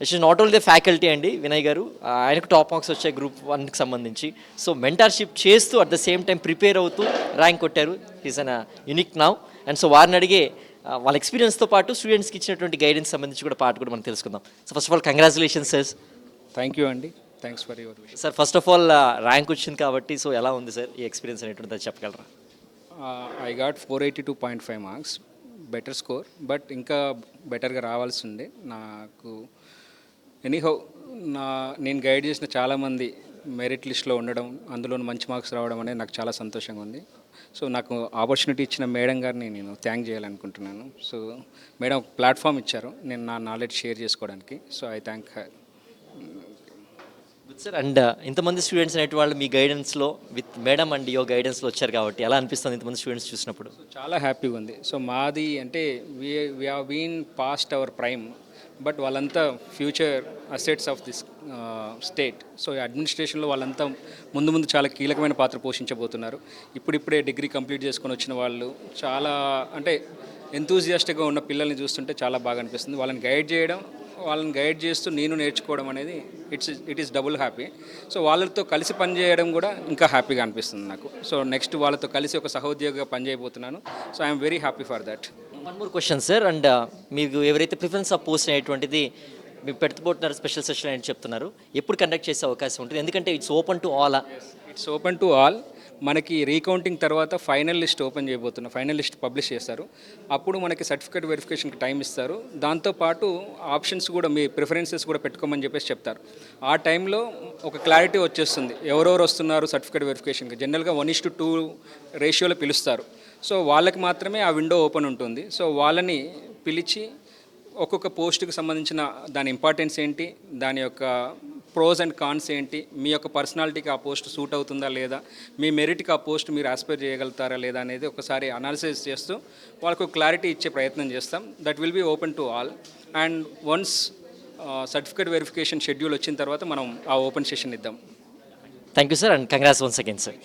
It's not only the faculty అండి వినయ్ గారు, ఆయనకు టాప్ మార్క్స్ వచ్చాయి గ్రూప్ 1కి సంబంధించి. సో మెంటర్షిప్ చేస్తూ at the same time prepare అవుతూ ర్యాంక్ కొట్టారు. Is an unique now. And so వారిని అడిగే వాళ్ళ ఎక్స్పీరియన్స్తో పాటు స్టూడెంట్స్కి ఇచ్చినటువంటి గైడెన్స్ సంబంధించి కూడా పాటు కూడా మనం తెలుసుకుందాం. So first of all congratulations sir. Thank you అండి, thanks for your wish. Sir first of all rank వచ్చింది కాబట్టి సో ఎలా ఉంది సార్ ఈ ఎక్స్పీరియన్స్ అనేటువంటిది చెప్పగలరా? I got 482.5 marks, better score, but ఇంకా బెటర్గా రావాల్సి ఉండే నాకు. ఎనీహౌ నేను గైడ్ చేసిన చాలామంది మెరిట్ లిస్ట్లో ఉండడం, అందులో మంచి మార్క్స్ రావడం అనేది నాకు చాలా సంతోషంగా ఉంది. సో నాకు ఆపర్చునిటీ ఇచ్చిన మేడం గారిని నేను థ్యాంక్ చేయాలనుకుంటున్నాను. సో మేడం ప్లాట్ఫామ్ ఇచ్చారు నేను నా నాలెడ్జ్ షేర్ చేసుకోవడానికి. So I thank her. Good sir. And ఇంతమంది స్టూడెంట్స్ అనేటి వాళ్ళు మీ గైడెన్స్లో విత్ మేడం అండ్ యువర్ గైడెన్స్లో వచ్చారు కాబట్టి ఎలా అనిపిస్తుంది ఇంతమంది స్టూడెంట్స్ చూసినప్పుడు? చాలా హ్యాపీగా ఉంది. సో మాది అంటే we have been past our prime, but వాళ్ళంతా future assets of this state. So అడ్మినిస్ట్రేషన్లో వాళ్ళంతా ముందు ముందు చాలా కీలకమైన పాత్ర పోషించబోతున్నారు. ఇప్పుడిప్పుడే డిగ్రీ కంప్లీట్ చేసుకొని వచ్చిన వాళ్ళు చాలా అంటే ఎంతూజియాస్టిక్గా ఉన్న పిల్లల్ని చూస్తుంటే చాలా బాగా అనిపిస్తుంది. వాళ్ళని గైడ్ చేస్తూ నేను నేర్చుకోవడం అనేది it is double happy. So వాళ్ళతో కలిసి పనిచేయడం కూడా ఇంకా హ్యాపీగా అనిపిస్తుంది నాకు. సో నెక్స్ట్ వాళ్ళతో కలిసి ఒక సహోద్యోగిగా పనిచేయబోతున్నాను. So I'm very happy for that. One more question sir. And మీకు ఎవరైతే ప్రిఫరెన్స్ ఆఫ్ పోస్ట్ అనేటువంటిది మీరు పెట్టుబోతున్నారు స్పెషల్ సెషన్ అని చెప్తున్నారు, ఎప్పుడు కండక్ట్ చేసే అవకాశం ఉంటుంది? ఎందుకంటే it's open to all. It's open to all. మనకి రీకౌంటింగ్ తర్వాత ఫైనల్ లిస్ట్ ఓపెన్ చేయబోతున్నారు, ఫైనల్ లిస్ట్ పబ్లిష్ చేస్తారు. అప్పుడు మనకి సర్టిఫికేట్ వెరిఫికేషన్కి టైం ఇస్తారు. దాంతోపాటు ఆప్షన్స్ కూడా మీ ప్రిఫరెన్సెస్ కూడా పెట్టుకోమని చెప్పేసి చెప్తారు. ఆ టైంలో ఒక క్లారిటీ వచ్చేస్తుంది ఎవరెవరు వస్తున్నారు సర్టిఫికేట్ వెరిఫికేషన్కి. జనరల్గా 1:2 రేషియోలో పిలుస్తారు. సో వాళ్ళకి మాత్రమే ఆ విండో ఓపెన్ ఉంటుంది. సో వాళ్ళని పిలిచి ఒక్కొక్క పోస్ట్కి సంబంధించిన దాని ఇంపార్టెన్స్ ఏంటి, దాని యొక్క ప్రోస్ అండ్ కాన్స్ ఏంటి, మీ యొక్క పర్సనాలిటీకి ఆ పోస్ట్ సూట్ అవుతుందా లేదా, మీ మెరిట్కి ఆ పోస్ట్ మీరు ఆస్పైర్ చేయగలుగుతారా లేదా అనేది ఒకసారి అనాలిసిస్ చేస్తూ వాళ్ళకు క్లారిటీ ఇచ్చే ప్రయత్నం చేస్తాం. That will be open to all. And once certificate verification schedule వచ్చిన తర్వాత మనం ఆ ఓపెన్ సెషన్ ఇద్దాం. Thank you sir. And congrats once again sir.